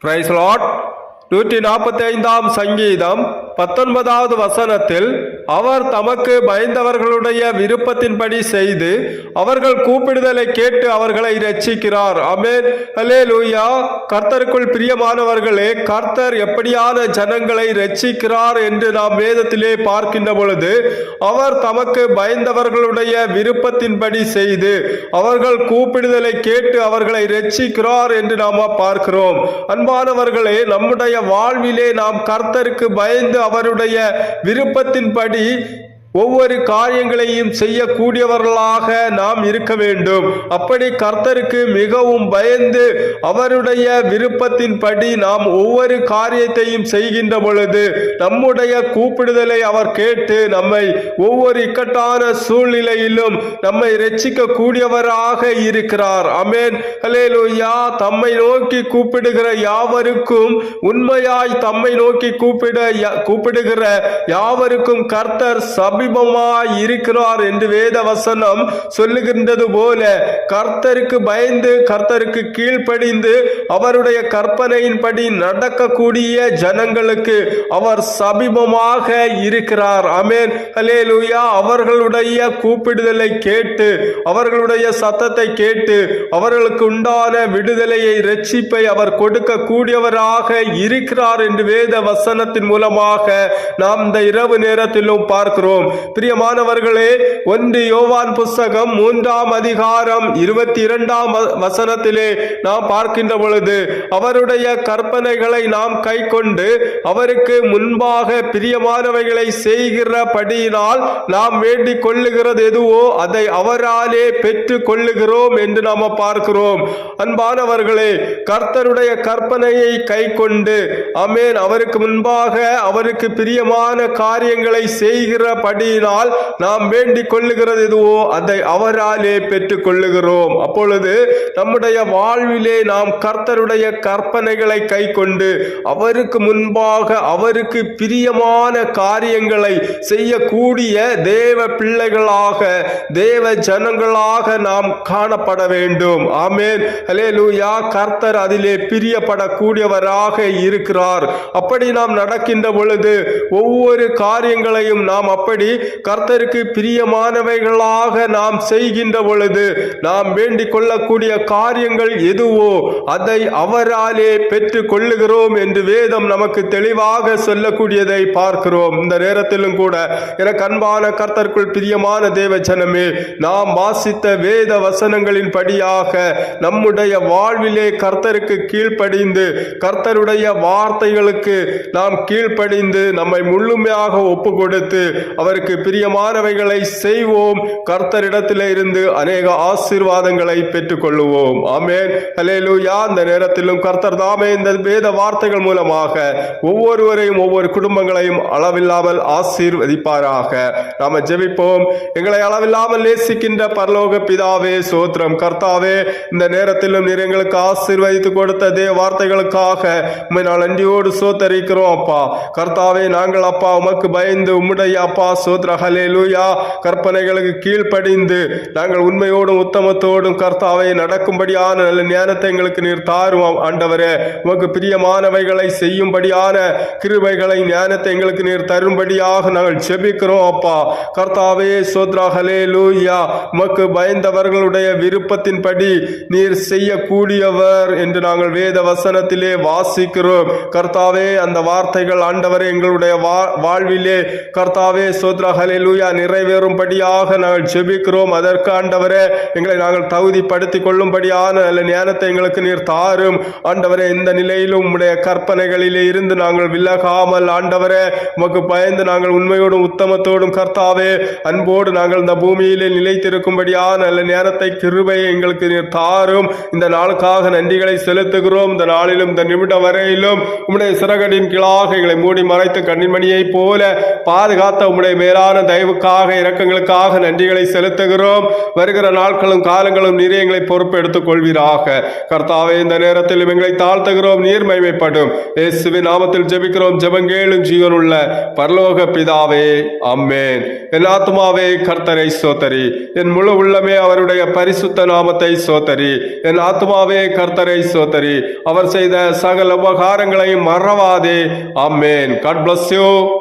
Price Lord. 145ஆம் சங்கீதம் 19வது வசனத்தில், அவர் தமக்கு பயந்தவர்களுடைய விருப்பத்தின்படி செய்து அவர்கள் கூப்பிடுதலை கேட்டு அவர்களை இரட்சிக்கிறார். ஆமென், அல்லேலூயா. கர்த்தருக்குள் பிரியமானவர்களே, கர்த்தர் எப்படியான ஜனங்களை இரட்சிக்கிறார் என்று நாம் வேதத்திலே பார்க்கின்ற பொழுது, அவர் தமக்கு பயந்தவர்களுடைய விருப்பத்தின்படி செய்து அவர்கள் கூப்பிடுதலை கேட்டு அவர்களை இரட்சிக்கிறார் என்று நாம் பார்க்கிறோம். அன்பானவர்களே, நம்முடைய வாழ்விலே நாம் கர்த்தருக்கு பயந்து அவருடைய விருப்பத்தின்படி ஒவ்வொரு காரியங்களையும் செய்யக்கூடியவர்களாக நாம் இருக்க வேண்டும். அப்படி கர்த்தருக்கு மிகவும் பயந்து அவருடைய விருப்பத்தின்படி நாம் ஒவ்வொரு காரியத்தையும் செய்கின்ற பொழுது நம்முடைய கூப்பிடுதலை அவர் கேட்டு நம்மை ஒவ்வொரு இக்கட்டான சூழ்நிலையிலும் நம்மை இரட்சிக்க கூடியவராக இருக்கிறார். ஆமென், அல்லேலூயா. தம்மை நோக்கி கூப்பிடுகிற யாவருக்கும், உண்மையாய் தம்மை நோக்கி கூப்பிடுகிற யாவருக்கும் கர்த்தர் சமீபமாய் இருக்கிறார் என்று வேத வசனம் சொல்லுகின்றது போல, கர்த்தருக்கு பயந்து கர்த்தருக்கு கீழ்ப்படிந்து அவருடைய கற்பனையின்படி நடக்கக்கூடிய ஜனங்களுக்கு அவர் சமீபமாக இருக்கிறார். ஆமென், அல்லேலூயா. அவர்களுடைய கூப்பிடுதலை கேட்டு அவர்களுடைய சத்தத்தை கேட்டு அவர்களுக்கு உண்டான விடுதலையை, இரட்சிப்பை அவர் கொடுக்க கூடியவராக இருக்கிறார் என்று வேத வசனத்தின் மூலமாக நாம் இந்த இரவு நேரத்திலும் பார்க்கிறோம். பிரியமானவர்களே, 1 யோவான் புஸ்தகம் 3ஆம் அதிகாரம் 22ஆம் வசனத்திலே நாம் பார்க்கின்ற பொழுது, அவருடைய கற்பனைகளை நாம் கைக்கொண்டு அவருக்கு முன்பாக பிரியமானவைகளை செய்கிறபடியினால் நாம் வேண்டிக் கொள்ளுகிறது எதுவோ அதை அவராலே பெற்றுக் கொள்ளுகிறோம் என்று நாம் பார்க்கிறோம். அன்பானவர்களே, கர்த்தருடைய கற்பனையை கைக்கொண்டு, ஆமென், அவருக்கு முன்பாக அவருக்கு பிரியமான காரியங்களை செய்கிறபடியினால் நாம் வேண்டிக் கொள்ளுகிறது எதுவோ அதை அவராலே பெற்றுக் கொள்ளுகிறோம். அப்பொழுது நம்முடைய வாழ்விலே நாம் கர்த்தருடைய கற்பனைகளை கைக்கொண்டு அவருக்கு முன்பாக அவருக்கு பிரியமான காரியங்களை செய்யக்கூடிய தேவ பிள்ளைகளாக, தேவ ஜனங்களாக நாம் காணப்பட வேண்டும். ஆமென், அல்லேலூயா. கர்த்தர் அதிலே பிரியப்படக்கூடியவராக இருக்கிறார். அப்படி நாம் நடக்கின்ற பொழுது ஒவ்வொரு காரியங்களையும் நாம் அப்படி கர்த்தருக்கு பிரியமானவைகளாக நாம் செய்கின்ற பொழுது நாம் வேண்டிக் கொள்ளக்கூடிய காரியங்கள் எதுவோ அதை அவராலே பெற்றுக் கொள்ளுகிறோம் என்று வேதம் நமக்கு தெளிவாக சொல்லக்கூடியதை பார்க்கிறோம். இந்த நேரத்திலும் கூட எனக்கு அன்பான கர்த்தருக்குள் பிரியமான தேவ ஜனமே, நாம் வாசித்த வேத வசனங்களின் படியாக நம்முடைய வாழ்விலே கர்த்தருக்கு கீழ்ப்படிந்து கர்த்தருடைய வார்த்தைகளுக்கு நாம் கீழ்ப்படிந்து நம்மை முழுமையாக ஒப்பு கொடுத்து அவருக்கு பிரியமானவைகளை செய்வோம். கர்த்தரிடத்திலே இருந்து அநேக ஆசீர்வாதங்களை பெற்றுக் கொள்ளுவோம். ஆமென், அல்லேலூயா. இந்த நேரத்திலும் கர்த்தர் தாமே இந்த வேத வார்த்தைகள் மூலமாக ஒவ்வொருவரையும் ஒவ்வொரு குடும்பங்களையும் அளவில்லாமல் ஆசீர்வதிப்பாராக. நாம ஜெபிப்போம். எங்களை அளவில்லாமல் நேசிக்கின்ற பரலோக பிதாவே, சோத்திரம். கர்த்தாவே, இந்த நேரத்திலும் நீர் எங்களுக்கு ஆசீர்வதித்து கொடுத்த தேவ வார்த்தைகளுக்காக உம்மை நான் நன்றியோடு சோத்தரிக்கிறோம் அப்பா. கர்த்தாவே, நாங்கள் அப்பா உமக்கு பயந்து உம்முடைய அப்பா சோத்ர ஹல்லேலூயா கற்பனைகளுக்கு கீழ்ப்படிந்து நாங்கள் உண்மையோடும் உத்தமத்தோடும் கர்த்தாவை நடக்கும்படியான நல்ல ஞானத்தை எங்களுக்கு நீர் தாரும் ஆண்டவரே. உமக்கு பிரியமானவைகளை செய்யும்படியான கிருபைகளை, ஞானத்தை எங்களுக்கு நீர் தரும்படியாக நாங்கள் ஜெபிக்கிறோம் அப்பா. கர்த்தாவே, சோத்ர ஹல்லேலூயா. உமக்கு பயந்தவர்களுடைய விருப்பத்தின்படி நீர் செய்யக்கூடியவர் என்று நாங்கள் வேத வசனத்திலே வாசிக்கிறோம். கர்த்தாவே, அந்த வார்த்தைகள் ஆண்டவரே எங்களுடைய வாழ்விலே கர்த்தாவே சோத்ர ஹல்லேலூயா நிறைவேறும்படியாக நாங்கள் ஜெபிக்கிறோம். அதற்கு ஆண்டவரே எங்களை நாங்கள் தகுதிப்படுத்திக் கொள்ளும்படியான நல்ல ஞானத்தை எங்களுக்கு நீர் தாரும் ஆண்டவரே. இந்த நிலையிலும் உம்முடைய கற்பனைகளிலே இருந்து நாங்கள் விலகாமல் ஆண்டவரே உமக்கு பயந்து நாங்கள் உண்மையோடும் உத்தமத்தோடும் கர்த்தாவே அன்போடு நாங்கள் இந்த பூமியிலே நிலைத்திருக்கும்படியான நல்ல ஞானத்தை, கிருபையை எங்களுக்கு நீர் தாரும். இந்த நாளுக்காக நன்றிகளை செலுத்துகிறோம். இந்த நாளிலும் இந்த நிமிடம் வரையிலும் உம்முடைய சிறகடின் கீழாக எங்களை மூடி மறைத்து கண்ணிமணியை போல பாதுகாத்த உம்முடைய மேலான தயவுக்காக இரக்கங்களுக்காக நன்றிகளை செலுத்துகிறோம். வருகிற நாட்களும் காலங்களும் நீர் எங்களை பொறுப்பெடுத்துக் கொள்வீராக. கர்த்தாவே, இந்த நேரத்தில் எங்களை தாழ்த்துகிறோம், நீர் மகிமைப்படும். இயேசுவின் நாமத்தில் ஜெபிக்கிறோம், ஜெபங்கேளும் ஜீவனுள்ள பரலோக பிதாவே, ஆமென். என் ஆத்துமாவே கர்த்தரை சோத்தரி, என் முழு உள்ளமே அவருடைய பரிசுத்த நாமத்தை சோத்தரி. என் ஆத்துமாவே கர்த்தரை சோத்தரி, அவர் செய்த சகல உபகாரங்களையும் மறவாதே. ஆமென். God bless you.